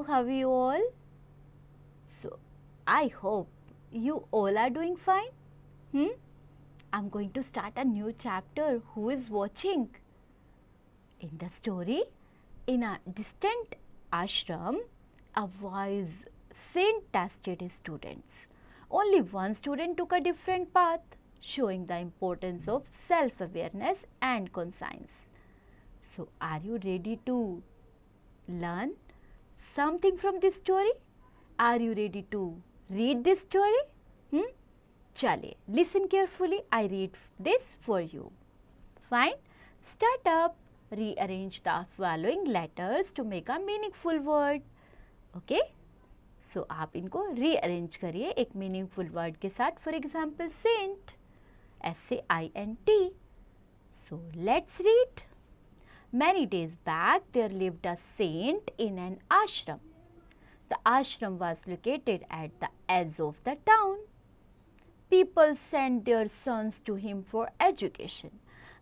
how are you all? So, I hope you all are doing fine. I'm going to start a new chapter. Who is watching? In the story, in a distant ashram, a wise saint tested his students. Only one student took a different path, showing the importance of self-awareness and conscience. So, are you ready to learn something from this story? Are you ready to read this story? Chale, listen carefully. I read this for you. Fine. Start up. Rearrange the following letters to make a meaningful word. Okay? So आप इनको rearrange करिए एक meaningful word के साथ. For example, saint. S-A-I-N-T. So let's read. Many days back, there lived a saint in an ashram. The ashram was located at the edge of the town. People sent their sons to him for education.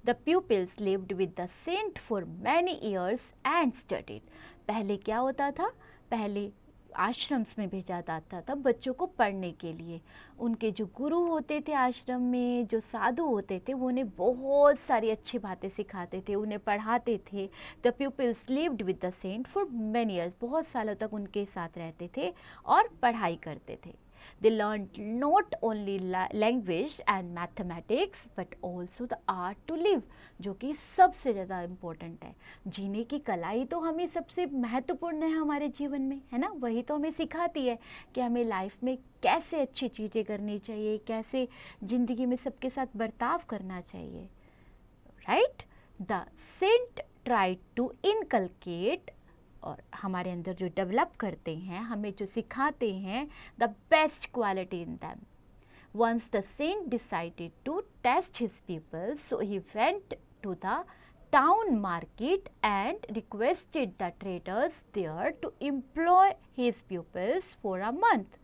The pupils lived with the saint for many years and studied. पहले क्या होता था? पहले आश्रम्स में भेजा जाता था बच्चों को पढ़ने के लिए. उनके जो गुरु होते थे आश्रम में, जो साधु होते थे, वो उन्हें बहुत सारी अच्छी बातें सिखाते थे, उन्हें पढ़ाते थे. The pupils lived with the saint for many years. बहुत सालों तक उनके साथ रहते थे और पढ़ाई करते थे. They learned not only language and mathematics but also the art to live, जो कि सबसे ज़्यादा इम्पोर्टेंट है. जीने की कला ही तो हमें सबसे महत्वपूर्ण है हमारे जीवन में, है ना. वही तो हमें सिखाती है कि हमें लाइफ में कैसे अच्छी चीज़ें करनी चाहिए, कैसे ज़िंदगी में सबके साथ बर्ताव करना चाहिए. Right. The saint tried to inculcate, और हमारे अंदर जो डेवलप करते हैं, हमें जो सिखाते हैं, the best quality in them. Once the saint decided to test his peoples, so he went to the town market and requested the traders there to employ his peoples for a month.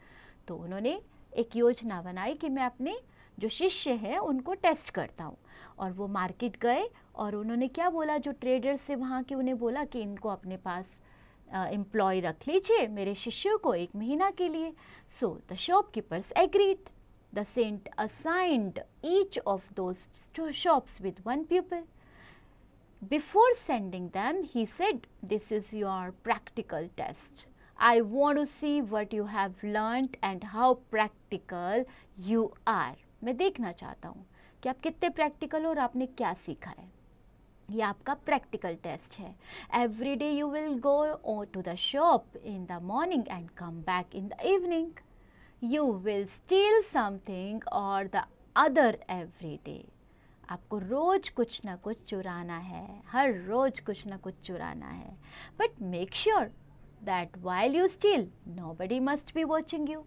तो उन्होंने एक योजना बनाई कि मैं अपने जो शिष्य हैं उनको टेस्ट करता हूँ. और वो मार्केट गए और उन्होंने क्या बोला, जो ट्रेडर्स से वहाँ के, उन्हें बोला कि इनको अपने पास एम्प्लॉय रख लीजिए मेरे शिष्यों को 1 महीना के लिए. So the shopkeepers agreed. The saint assigned each of those shops with 1 pupil. Before sending them, he said, "This is your practical test. I want to see what you have learned and how practical you are." मैं देखना चाहता हूँ कि आप कितने practical हो और आपने क्या सीखा है. ये आपका प्रैक्टिकल टेस्ट है. Every day you will go to the shop in the morning and come back in the evening. You will steal something और द अदर एवरी डे. आपको रोज कुछ ना कुछ चुराना है, हर रोज कुछ ना कुछ चुराना है. But make sure that while you steel nobody must be watching you.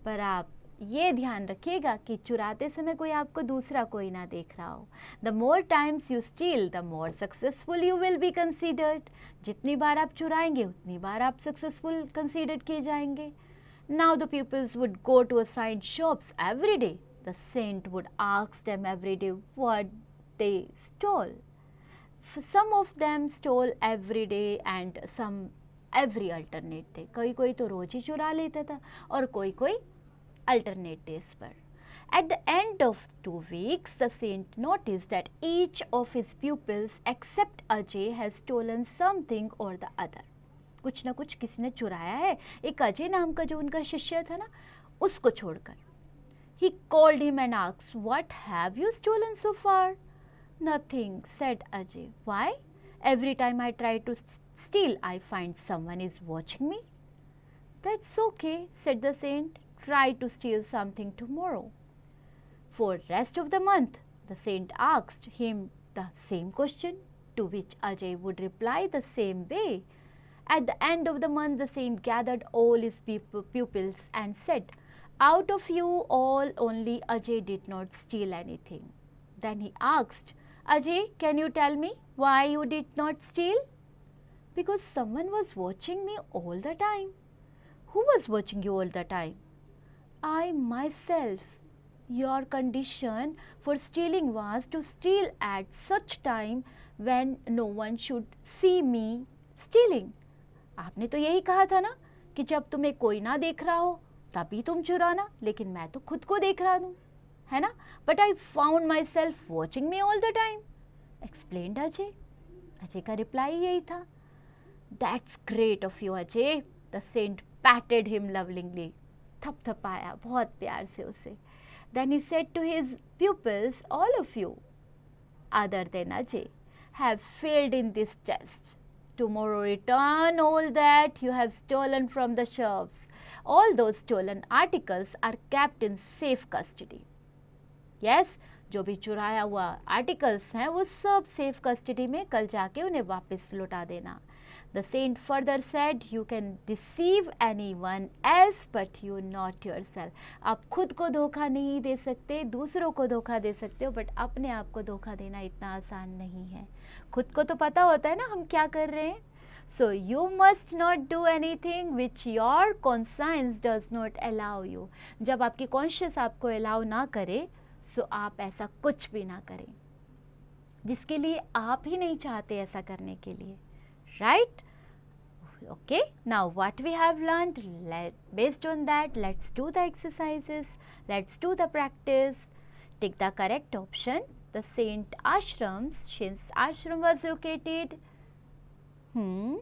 पर आप ये ध्यान रखिएगा कि चुराते समय कोई आपको दूसरा कोई ना देख रहा हो. The more times you steel the more successful you will be considered. जितनी बार आप चुराएंगे उतनी बार आप सक्सेसफुल कंसीडर किए जाएंगे. Now the peoples would go to aside shops every day. The saint would ask them every day what they stole. Some of them stole every day and some every alternate day. कोई तो रोज ही चुरा लेता था और कोई alternate days पर. At the end of 2 weeks, the saint noticed that each of his pupils except Ajay has stolen something or the other. कुछ ना कुछ किसी ने चुराया है. एक अजय नाम का जो उनका शिष्य था ना, उसको छोड़कर. He called him and asked, "What have you stolen so far?" "Nothing," said Ajay. "Why? Every time I try to steal, I find someone is watching me." "That's okay," said the saint. "Try to steal something tomorrow." For rest of the month, the saint asked him the same question, to which Ajay would reply the same way. At the end of the month, the saint gathered all his pupils and said, "Out of you all, only Ajay did not steal anything." Then he asked, "Ajay, can you tell me why you did not steal?" "Because someone was watching me all the time." "Who was watching you all the time?" "I myself. Your condition for stealing was to steal at such time when no one should see me stealing. आपने तो यही कहा था ना कि जब तुम्हें कोई ना देख रहा हो तभी तुम चुराना, लेकिन मैं तो खुद को देख रहा हूँ, है ना? But I found myself watching me all the time, explained Ajay. Ajay का रिप्लाई यही था। That's great of you Ajay, the saint patted him lovingly, थपथपाया बहुत प्यार से उसे। Then he said to his pupils, all of you other than Ajay have failed in this test. Tomorrow return all that you have stolen from the shelves. All those stolen articles are kept in safe custody. Yes, जो भी चुराया हुआ articles हैं वो सब safe custody में कल जाके उन्हें वापस लौटा देना। The saint further said, you can deceive anyone else but you not yourself. आप खुद को धोखा नहीं दे सकते, दूसरों को धोखा दे सकते हो, बट अपने आप को धोखा देना इतना आसान नहीं है। खुद को तो पता होता है ना हम क्या कर रहे हैं। So you must not do anything which your conscience does not allow you. जब आपकी कॉन्शियस आपको अलाउ ना करे, सो आप ऐसा कुछ भी ना करें जिसके लिए आप ही नहीं चाहते ऐसा करने के लिए, right? Okay, now what we have learned, based on that, let's do the exercises, let's do the practice. Take the correct option. The Saint Ashrams, since ashram was located in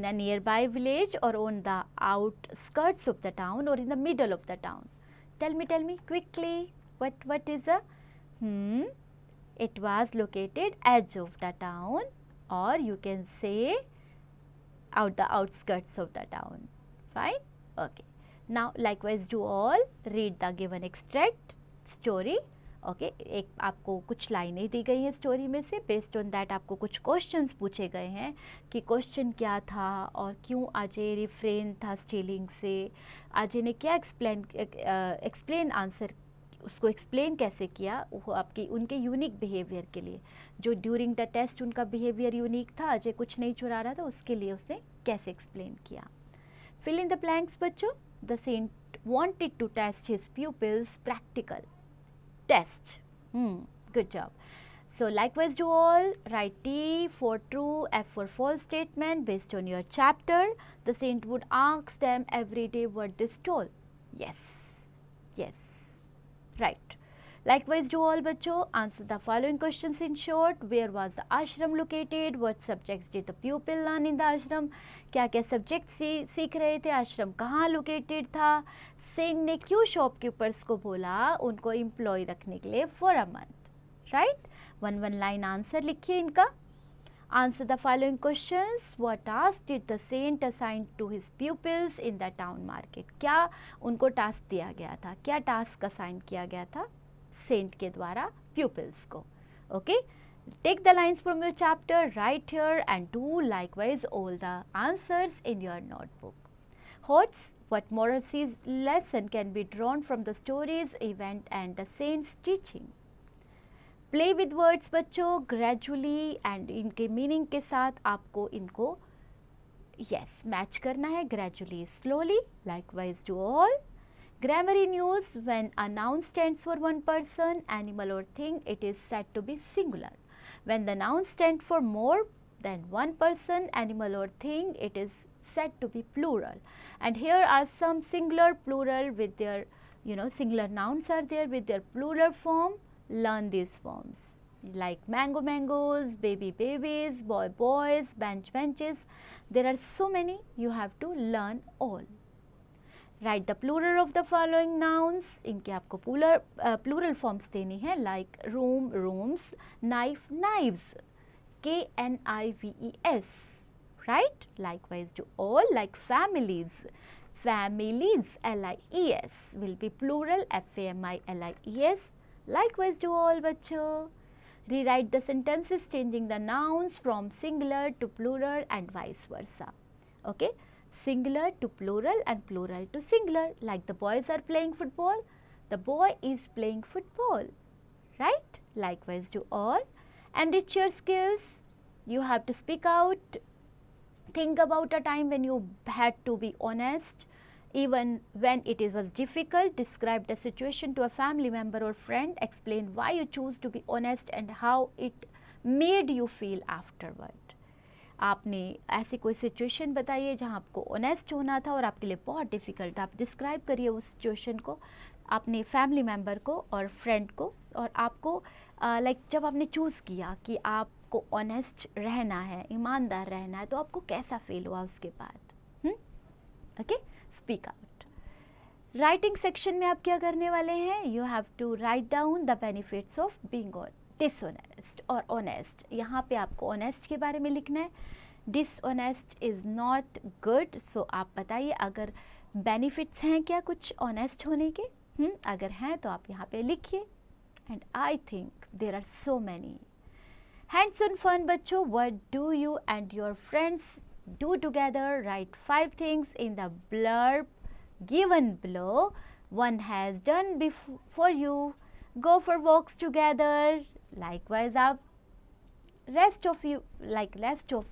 a nearby village or on the outskirts of the town or in the middle of the town. Tell me quickly, what is a it was located edge of the town, or you can say the outskirts of the town. Fine? Okay. Now likewise do all read the given extract story. Okay एक आपको कुछ लाइनें दी गई हैं story में से, based on that आपको कुछ क्वेश्चंस पूछे गए हैं कि क्वेश्चन क्या था और क्यों अजय रिफ्रेन था स्टीलिंग से, अजय ने क्या एक्सप्लेन आंसर उसको एक्सप्लेन कैसे किया वो आपकी उनके यूनिक बिहेवियर के लिए, जो ड्यूरिंग द टेस्ट उनका बिहेवियर यूनिक था, अजय कुछ नहीं चुरा रहा था, उसके लिए उसने कैसे एक्सप्लेन किया। फिल इन द ब्लैंक्स बच्चों। The saint wanted to test his pupils practical test. Good job. So likewise do all, write T for true, F for false statement based on your chapter. The saint would ask them every day what they stole. Yes, right. Likewise do all बच्चों, answer the following questions in short. Where was the ashram located? What subjects did the pupil learn in the ashram? क्या क्या subject सीख रहे थे, आश्रम कहाँ located था, Saint ने क्यों शॉपकीपर्स को बोला उनको एम्प्लॉय रखने के लिए for a month, right? One line answer लिखिए इनका। Answer the following questions. What task did the saint assign to his pupils in the town market? क्या उनको टास्क दिया गया था, क्या टास्क असाइन किया गया था सेंट के द्वारा प्यूपिल्स को? Okay, take the lines from your chapter, write here and do likewise all the answers in your notebook. What moral lesson can be drawn from the stories, event and the saint's teaching? Play with words बच्चों gradually and इनके meaning के साथ आपको इनको match करना है gradually, slowly. Likewise do all. Grammar in use. When a noun stands for one person, animal or thing, it is said to be singular. When the noun stands for more than one person, animal or thing, it is said to be plural. And here are some singular, plural with their, singular nouns are there with their plural form. Learn these forms like mango, mangoes, baby, babies, boy, boys, bench, benches. There are so many, you have to learn all. Write the plural of the following nouns. इनके आपको plural forms देनी है like room, rooms, knife, knives, KNIVES, right? Likewise do all, like families, families, LIES will be plural, FAMILIES. Likewise do all बच्चों. Rewrite the sentences changing the nouns from singular to plural and vice versa. Okay, singular to plural and plural to singular. Like the boys are playing football, the boy is playing football, right? Likewise do all. Enrich your skills. You have to speak out. Think about a time when you had to be honest, even when it was difficult. Describe the situation to a family member or friend. Explain why you choose to be honest and how it made you feel afterward. आपने ऐसी कोई situation बताइए जहाँ आपको honest होना था और आपके लिए बहुत डिफ़िकल्ट था। आप डिस्क्राइब करिए उस सिचुएशन को अपने फैमिली मेम्बर को और फ्रेंड को, और आपको लाइक जब आपने चूज़ किया कि आपको ऑनेस्ट रहना है, ईमानदार रहना है, तो आपको कैसा फील हुआ उसके बाद। Okay, speak out. Writing section में आप क्या करने वाले हैं, you have to write down the benefits of being dishonest और ऑनेस्ट। यहाँ पे आपको ऑनेस्ट के बारे में लिखना है, dishonest is not good. So आप बताइए अगर बेनिफिट्स हैं क्या कुछ ऑनेस्ट होने के। अगर हैं तो आप यहाँ पे लिखिए। And I think there are so many. Hands on fun बच्चों, what do you and your friends do together? Write 5 things in the blurb given below. One has done for you. Go for walks together. Likewise, rest of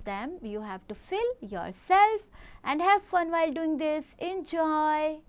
them, you have to fill yourself and have fun while doing this. Enjoy.